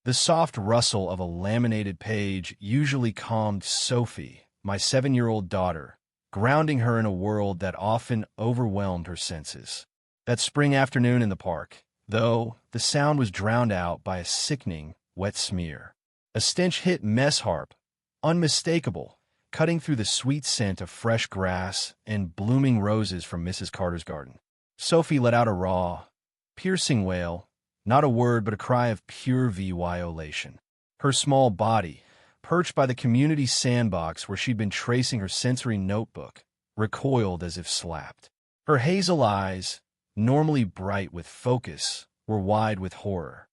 The soft rustle of a laminated page usually calmed Sophie, my 7-year-old daughter, grounding her in a world that often overwhelmed her senses. That spring afternoon in the park, though, the sound was drowned out by a sickening, wet smear. A stench hit mess harp, unmistakable, cutting through the sweet scent of fresh grass and blooming roses from Mrs. Carter's garden. Sophie let out a raw, piercing wail, not a word but a cry of pure violation. Her small body, perched by the community sandbox where she'd been tracing her sensory notebook, recoiled as if slapped. Her hazel eyes, normally bright with focus, were wide with horror.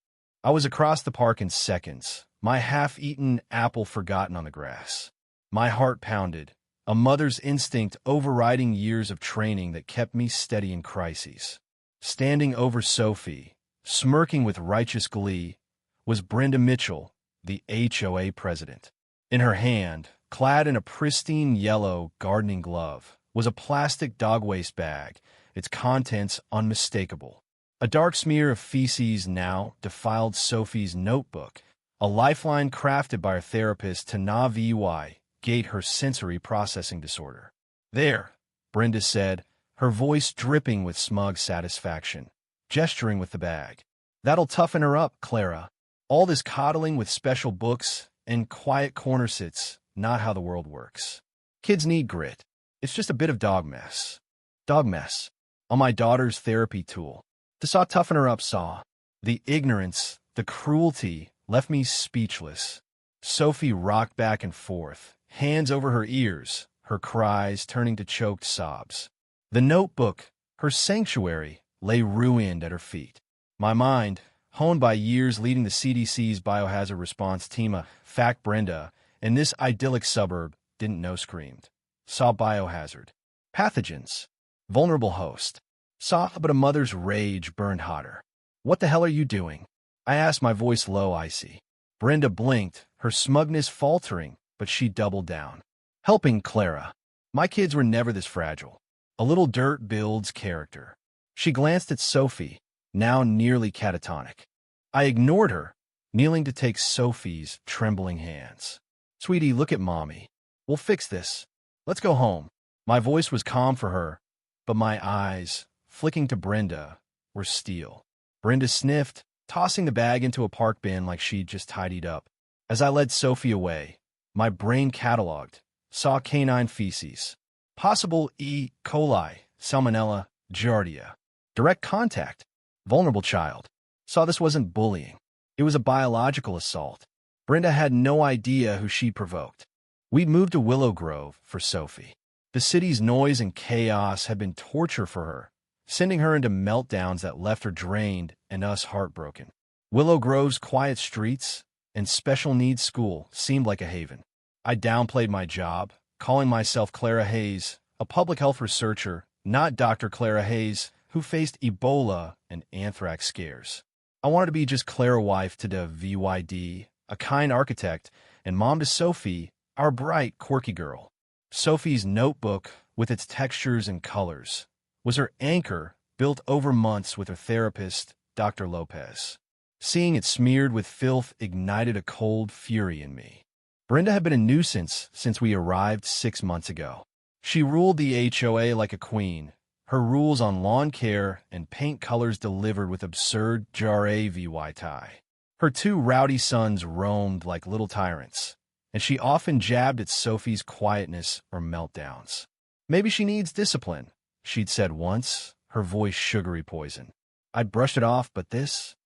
I was across the park in seconds, my half-eaten apple forgotten on the grass. My heart pounded, a mother's instinct overriding years of training that kept me steady in crises. Standing over Sophie, smirking with righteous glee, was Brenda Mitchell, the HOA president. In her hand, clad in a pristine yellow gardening glove, was a plastic dog waste bag, its contents unmistakable. A dark smear of feces now defiled Sophie's notebook, a lifeline crafted by her therapist to navigate her sensory processing disorder. "There," Brenda said, her voice dripping with smug satisfaction, gesturing with the bag. "That'll toughen her up, Clara. All this coddling with special books and quiet corner sits, not how the world works. Kids need grit. It's just a bit of dog mess. Dog mess. On my daughter's therapy tool. To saw toughen her up saw. The ignorance, the cruelty, left me speechless." Sophie rocked back and forth, hands over her ears, her cries turning to choked sobs. The notebook, her sanctuary, lay ruined at her feet. My mind, honed by years leading the CDC's Biohazard response team, fact Brenda, in this idyllic suburb, didn't know screamed. Saw biohazard. Pathogens. Vulnerable host. Saw, but a mother's rage burned hotter. "What the hell are you doing?" I asked, my voice low, icy. Brenda blinked, her smugness faltering, but she doubled down. "Helping Clara. My kids were never this fragile. A little dirt builds character." She glanced at Sophie, now nearly catatonic. I ignored her, kneeling to take Sophie's trembling hands. "Sweetie, look at Mommy. We'll fix this. Let's go home." My voice was calm for her, but my eyes, flicking to Brenda, were steel. Brenda sniffed, tossing the bag into a park bin like she'd just tidied up. As I led Sophie away, my brain cataloged, saw canine feces, possible E. coli, Salmonella, Giardia, direct contact, vulnerable child. Saw this wasn't bullying. It was a biological assault. Brenda had no idea who she provoked. We'd moved to Willow Grove for Sophie. The city's noise and chaos had been torture for her, sending her into meltdowns that left her drained and us heartbroken. Willow Grove's quiet streets and special needs school seemed like a haven. I downplayed my job, calling myself Clara Hayes, a public health researcher, not Dr. Clara Hayes, who faced Ebola and anthrax scares. I wanted to be just Clara, wife to the VYD, a kind architect, and mom to Sophie, our bright, quirky girl. Sophie's notebook, with its textures and colors, was her anchor, built over months with her therapist, Dr. Lopez. Seeing it smeared with filth ignited a cold fury in me. Brenda had been a nuisance since we arrived 6 months ago. She ruled the HOA like a queen, her rules on lawn care and paint colors delivered with absurd JRAVY tie. Her 2 rowdy sons roamed like little tyrants, and she often jabbed at Sophie's quietness or meltdowns. "Maybe she needs discipline," she'd said once, her voice sugary poison. I'd brushed it off, but this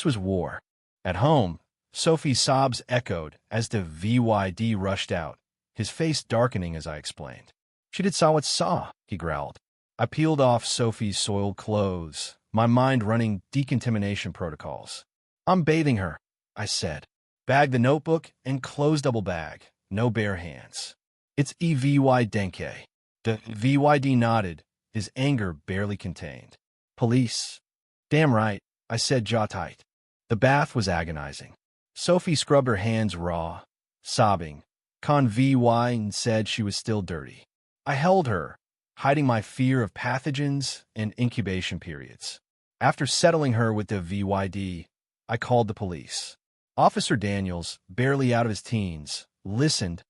was war. At home, Sophie's sobs echoed as the VYD rushed out, his face darkening as I explained. "She did saw what saw," he growled. I peeled off Sophie's soiled clothes, my mind running decontamination protocols. "I'm bathing her," I said. "Bag the notebook and close double bag, no bare hands. It's EVY Denke." The VYD nodded, his anger barely contained. "Police." "Damn right," I said, jaw tight. The bath was agonizing. Sophie scrubbed her hands raw, sobbing. Con VY and said she was still dirty. I held her, hiding my fear of pathogens and incubation periods. After settling her with the VYD, I called the police. Officer Daniels, barely out of his teens, listened,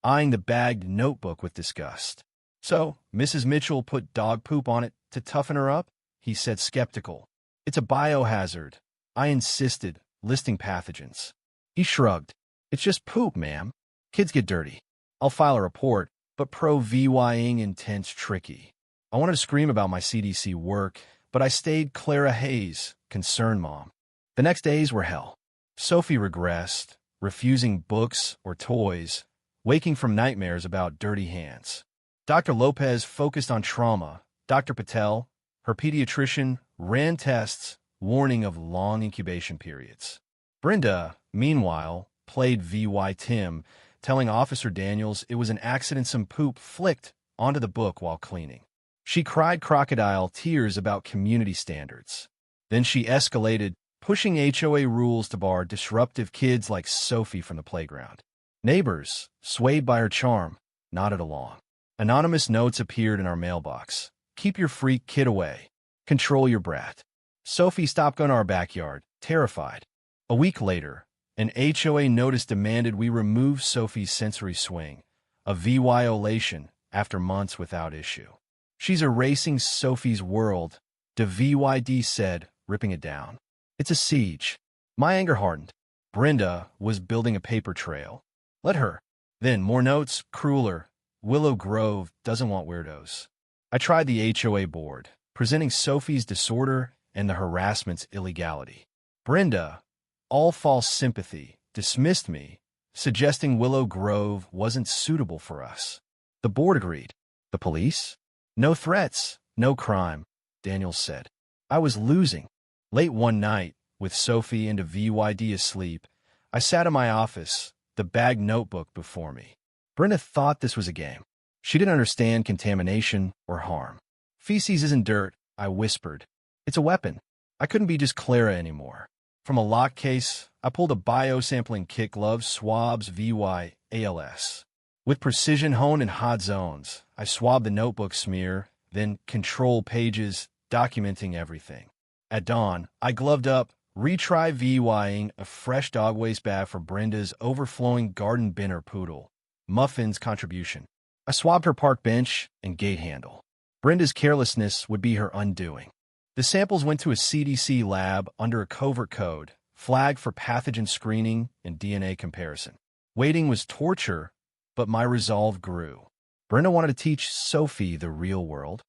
eyeing the bagged notebook with disgust. "So, Mrs. Mitchell put dog poop on it to toughen her up?" he said, skeptical. "It's a biohazard," I insisted, listing pathogens. He shrugged. "It's just poop, ma'am. Kids get dirty. I'll file a report, but pro-VYing intense tricky." I wanted to scream about my CDC work, but I stayed Clara Hayes, concerned mom. The next days were hell. Sophie regressed, refusing books or toys, waking from nightmares about dirty hands. Dr. Lopez focused on trauma. Dr. Patel, her pediatrician, ran tests, warning of long incubation periods. Brenda, meanwhile, played VY Tim, telling Officer Daniels it was an accident some poop flicked onto the book while cleaning. She cried crocodile tears about community standards. Then she escalated, pushing HOA rules to bar disruptive kids like Sophie from the playground. Neighbors, swayed by her charm, nodded along. Anonymous notes appeared in our mailbox. "Keep your freak kid away. Control your brat." Sophie stopped going to our backyard, terrified. A week later, an HOA notice demanded we remove Sophie's sensory swing, a violation after months without issue. "She's erasing Sophie's world," the VYD said, ripping it down. "It's a siege." My anger hardened. Brenda was building a paper trail. Let her. Then, more notes, crueler. "Willow Grove doesn't want weirdos." I tried the HOA board, presenting Sophie's disorder and the harassment's illegality. Brenda, all false sympathy, dismissed me, suggesting Willow Grove wasn't suitable for us. The board agreed. The police? "No threats, no crime," Daniels said. I was losing. Late one night, with Sophie and a VYD asleep, I sat in my office, the bagged notebook before me. Brenda thought this was a game. She didn't understand contamination or harm. "Feces isn't dirt," I whispered. "It's a weapon." I couldn't be just Clara anymore. From a lock case, I pulled a biosampling kit, gloves, swabs, VY, ALS. With precision honed in hot zones, I swabbed the notebook smear, then control pages, documenting everything. At dawn, I gloved up, retry VYing a fresh dog waste bag for Brenda's overflowing garden binner poodle. Muffin's contribution. I swabbed her park bench and gate handle. Brenda's carelessness would be her undoing. The samples went to a CDC lab under a covert code, flagged for pathogen screening and DNA comparison. Waiting was torture, but my resolve grew. Brenda wanted to teach Sophie the real world.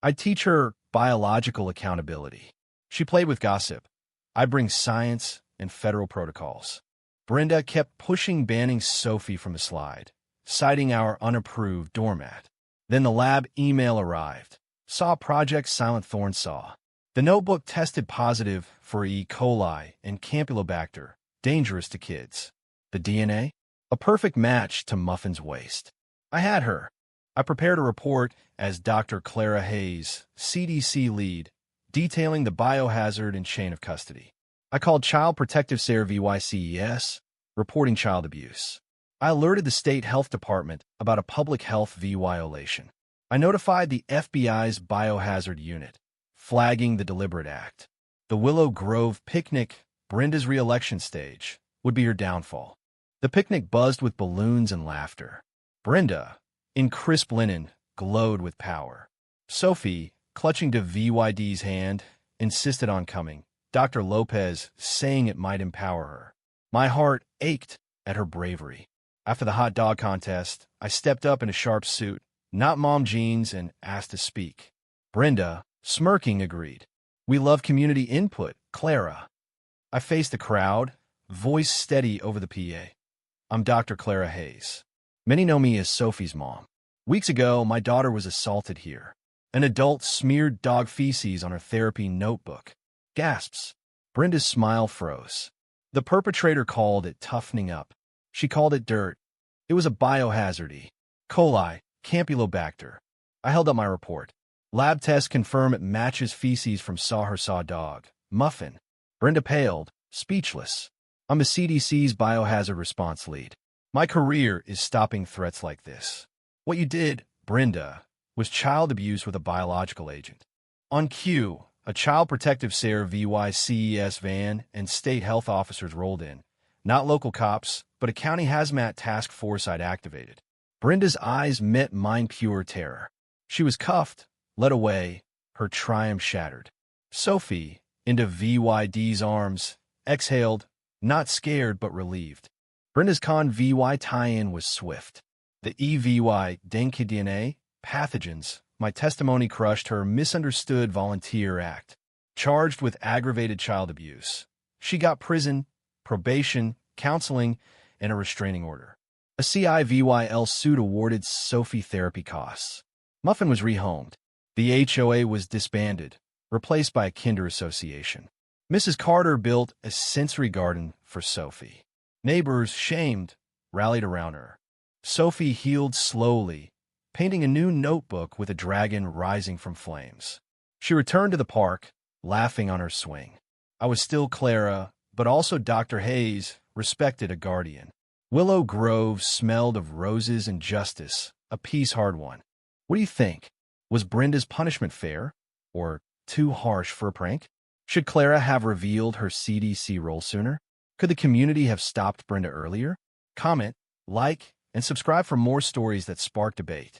I'd teach her biological accountability. She played with gossip. I'd bring science and federal protocols. Brenda kept pushing, banning Sophie from the slide, citing our unapproved doormat. Then the lab email arrived. Saw Project Silent Thorn Saw. The notebook tested positive for E. coli and Campylobacter, dangerous to kids. The DNA? A perfect match to Muffin's waste. I had her. I prepared a report as Dr. Clara Hayes, CDC lead, detailing the biohazard and chain of custody. I called Child Protective Center VYCES, reporting child abuse. I alerted the state health department about a public health violation. I notified the FBI's biohazard unit, flagging the deliberate act. The Willow Grove picnic, Brenda's re-election stage, would be her downfall. The picnic buzzed with balloons and laughter. Brenda, in crisp linen, glowed with power. Sophie, clutching to VYD's hand, insisted on coming, Dr. Lopez saying it might empower her. My heart ached at her bravery. After the hot dog contest, I stepped up in a sharp suit, not mom jeans, and asked to speak. Brenda, smirking, agreed. "We love community input, Clara." I faced the crowd, voice steady over the PA. "I'm Dr. Clara Hayes. Many know me as Sophie's mom. Weeks ago, my daughter was assaulted here. An adult smeared dog feces on her therapy notebook." Gasps. Brenda's smile froze. The perpetrator called it toughening up. She called it dirt. It was a biohazard, E. coli, Campylobacter. I held up my report. Lab tests confirm it matches feces from Her Saw dog, Muffin. Brenda paled, speechless. I'm the CDC's biohazard response lead. My career is stopping threats like this. What you did, Brenda, was child abuse with a biological agent. On cue, a Child Protective Center VYCES van and state health officers rolled in, Not local cops, but a county hazmat task force I'd activated. Brenda's eyes met mine, pure terror. She was cuffed, led away, her triumph shattered. Sophie, into VYD's arms, exhaled, not scared but relieved. Brenda's con VY tie-in was swift. The EVY, dengue DNA, pathogens, my testimony crushed her misunderstood volunteer act. Charged with aggravated child abuse. She got prison, probation, counseling, and a restraining order. A CIVYL suit awarded Sophie therapy costs. Muffin was rehomed. The HOA was disbanded, replaced by a kinder association. Mrs. Carter built a sensory garden for Sophie. Neighbors, shamed, rallied around her. Sophie healed slowly, painting a new notebook with a dragon rising from flames. She returned to the park, laughing on her swing. I was still Clara, but also Dr. Hayes, respected a guardian. Willow Grove smelled of roses and justice, a peace hard won. What do you think? Was Brenda's punishment fair? Or too harsh for a prank? Should Clara have revealed her CDC role sooner? Could the community have stopped Brenda earlier? Comment, like, and subscribe for more stories that spark debate.